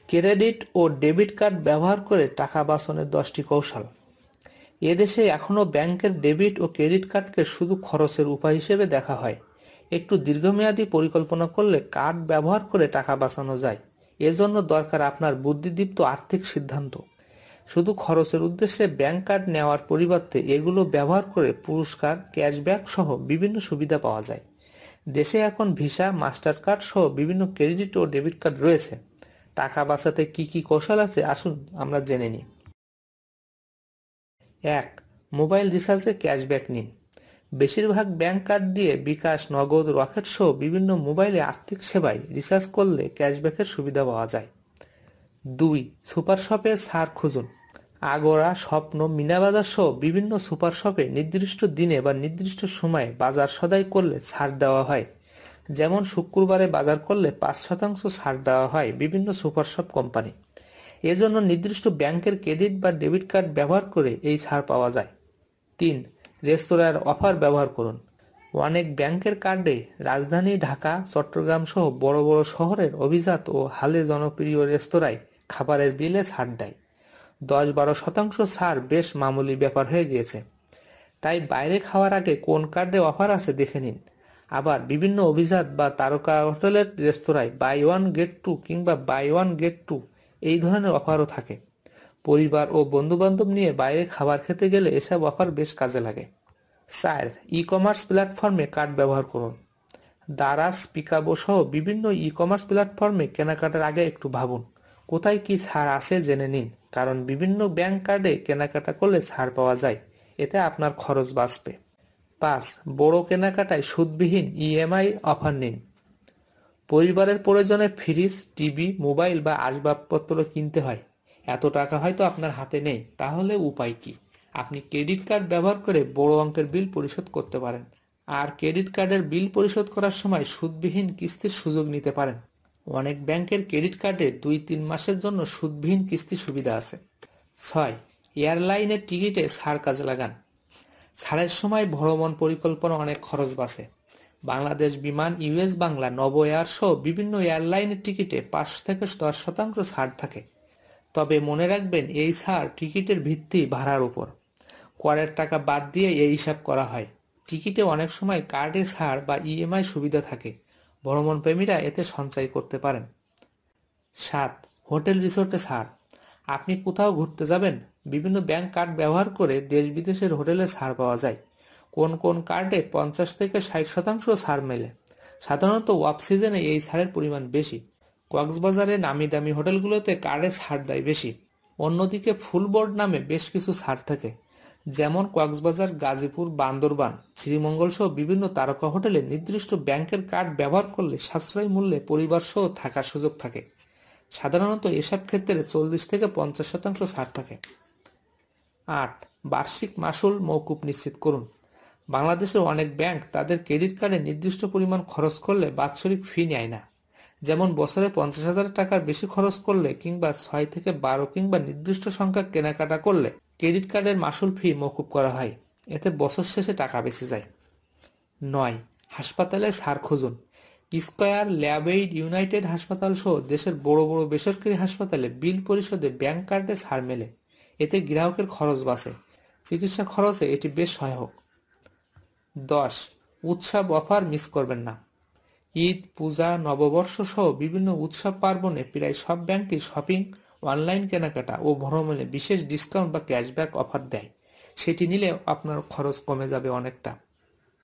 Credit ও debit card ব্যবহার করে টাকা বাঁচানোর 10টি কৌশল। এদেশে এখনও ব্যাংকের ডেবিট ও ক্রেডিট কার্ডকে শুধু খরচের উপায় হিসেবে দেখা হয়। একটু দীর্ঘমেয়াদী পরিকল্পনা করলে কার্ড ব্যবহার করে টাকা বাঁচানো যায়। এজন্য দরকার আপনার বুদ্ধিদীপ্ত আর্থিক সিদ্ধান্ত। শুধু খরচের উদ্দেশ্যে ব্যাংক কার্ড নেওয়ার পরিবর্তে এগুলো ব্যবহার করে পুরস্কার, ক্যাশব্যাক সহ বিভিন্ন সুবিধা পাওয়া যায়। দেশে এখন ভিসা, মাস্টার কার্ড সহ বিভিন্ন ক্রেডিট ও ডেবিট কার্ড রয়েছে। টাকা বাঁচাতে কি কি কৌশল আছে আসুন আমরা জেনে নিই। 1. মোবাইল রিচার্জে ক্যাশব্যাক নিন। বেশিরভাগ ব্যাংক কার্ড দিয়ে বিকাশ, নগদ, রকেট সহ বিভিন্ন মোবাইলে আর্থিক সেবায় রিচার্জ করলে ক্যাশব্যাকের সুবিধা পাওয়া যায়। 2. সুপার শপে ছাড় খুঁজুন। আগোরা, স্বপ্ন, মিনাবাজার সহ বিভিন্ন সুপার শপে নির্দিষ্ট দিনে বা নির্দিষ্ট সময়ে বাজার সদাই করলে ছাড় দেওয়া হয়। যেমন শুক্রবারে বাজার করলে 5% ছাড় দেওয়া হয় বিভিন্ন সুপার শপ কোম্পানি। এজন্য নির্দিষ্ট ব্যাংকের ক্রেডিট বা ডেবিট কার্ড ব্যবহার করে এই ছাড় পাওয়া যায়। 3. রেস্তোরাঁর অফার ব্যবহার করুন। অনেক ব্যাংকের কার্ডে রাজধানী ঢাকা, চট্টগ্রাম সহ বড় বড় শহরের অভিজাত ও হালে জনপ্রিয় রেস্তোরাঁয় খাবারের বিলে ছাড় দেয়। 10-12% ছাড় বেশ মামুলি ব্যাপার হয়ে গিয়েছে। তাই বাইরে খাওয়ার আগে কোন কার্ডে অফার আছে দেখে নিন। আবার বিভিন্ন অভিজাত বা তারকা হোটেলের রেস্তোরাঁয় বাই ওয়ান গেট টু কিংবা বাই ওয়ান গেট টু এই ধরনের অফারও থাকে। পরিবার ও বন্ধুবান্ধব নিয়ে বাইরে খাবার খেতে গেলে এসব অফার বেশ কাজে লাগে। 4. ই-কমার্স প্ল্যাটফর্মে কার্ড ব্যবহার করুন। দারাজ, পিকাবো সহ বিভিন্ন ই-কমার্স প্ল্যাটফর্মে কেনাকাটার আগে একটু ভাবুন কোথায় কি ছাড় আছে জেনে নিন, কারণ বিভিন্ন ব্যাংক কার্ডে কেনাকাটা করলে ছাড় পাওয়া যায়। এতে আপনার খরচ বাঁচবে। 5. বড় কেনাকাটায় সুদবিহীন ইএমআই অফার নিন। পরিবারের প্রয়োজনে ফ্রিজ, টিভি, মোবাইল বা আসবাবপত্র কিনতে হয়। এত টাকা হয়তো আপনার হাতে নেই, তাহলে উপায় কি? আপনি ক্রেডিট কার্ড ব্যবহার করে বড় অঙ্কের বিল পরিশোধ করতে পারেন। আর ক্রেডিট কার্ডের বিল পরিশোধ করার সময় সুদবিহীন কিস্তির সুযোগ নিতে পারেন। অনেক ব্যাংকের ক্রেডিট কার্ডে 2-3 মাসের জন্য সুদবিহীন কিস্তি সুবিধা আছে। 6. এয়ারলাইনের টিকিটে ছাড় কাজে লাগান। ছাড়ের সময় ভ্রমণ পরিকল্পনা অনেক খরচ বাঁচে। বাংলাদেশ বিমান, ইউএস বাংলা, নব এয়ার সহ বিভিন্ন এয়ারলাইনের টিকিটে 5-10% ছাড় থাকে। তবে মনে রাখবেন এই ছাড় টিকিটের ভিত্তি ভাড়ার উপর। করের টাকা বাদ দিয়ে এই হিসাব করা হয়। টিকিটে অনেক সময় কার্ডে ছাড় বা ইএমআই সুবিধা থাকে। ভ্রমণপ্রেমীরা এতে সঞ্চয় করতে পারেন। 7. হোটেল রিসোর্টে ছাড়। আপনি কোথাও ঘুরতে যাবেন, বিভিন্ন ব্যাংক কার্ড ব্যবহার করে দেশ বিদেশের হোটেলে ছাড় পাওয়া যায়। কোন কোন কার্ডে 50-60% ছাড় মেলে। সাধারণত অফ সিজনে এই ছাড়ের পরিমাণ বেশি। কক্সবাজারে নামি দামি হোটেলগুলোতে কার্ডে ছাড় দেয় বেশি। অন্যদিকে ফুল বোর্ড নামে বেশ কিছু ছাড় থাকে, যেমন কক্সবাজার, গাজীপুর, বান্দরবান, শ্রীমঙ্গল সহ বিভিন্ন তারকা হোটেলে নির্দিষ্ট ব্যাংকের কার্ড ব্যবহার করলে সাশ্রয়ী মূল্যে পরিবার সহ থাকার সুযোগ থাকে। সাধারণত এসব ক্ষেত্রে 40-50% ছাড় থাকে। 8. বার্ষিক মাসুল মওকুফ নিশ্চিত করুন। বাংলাদেশের অনেক ব্যাংক তাদের ক্রেডিট কার্ডে নির্দিষ্ট পরিমাণ খরচ করলে বাৎসরিক ফি নেয় না। যেমন বছরে 50,000 টাকার বেশি খরচ করলে কিংবা 6-12 কিংবা নির্দিষ্ট সংখ্যা কেনাকাটা করলে ক্রেডিট কার্ডের মাসুল ফি মওকুফ করা হয়। এতে বছর শেষে টাকা বেঁচে যায়। 9. হাসপাতালে ছাড় খুঁজুন। স্কয়ার, ল্যাবএইড, ইউনাইটেড হাসপাতাল সহ দেশের বড় বড় বেসরকারি হাসপাতালে বিল পরিশোধে ব্যাংক কার্ডে ছাড় মেলে। এতে গ্রাহকের খরচ বাঁচে। চিকিৎসা খরচে এটি বেশ সহায়ক। 10. উৎসব অফার মিস করবেন না। ঈদ, পূজা, নববর্ষ সহ বিভিন্ন উৎসব পার্বণে প্রায় সব ব্যাংকই শপিং, অনলাইন কেনাকাটা ও ভ্রমণে বিশেষ ডিসকাউন্ট বা ক্যাশব্যাক অফার দেয়। সেটি নিলে আপনার খরচ কমে যাবে অনেকটা।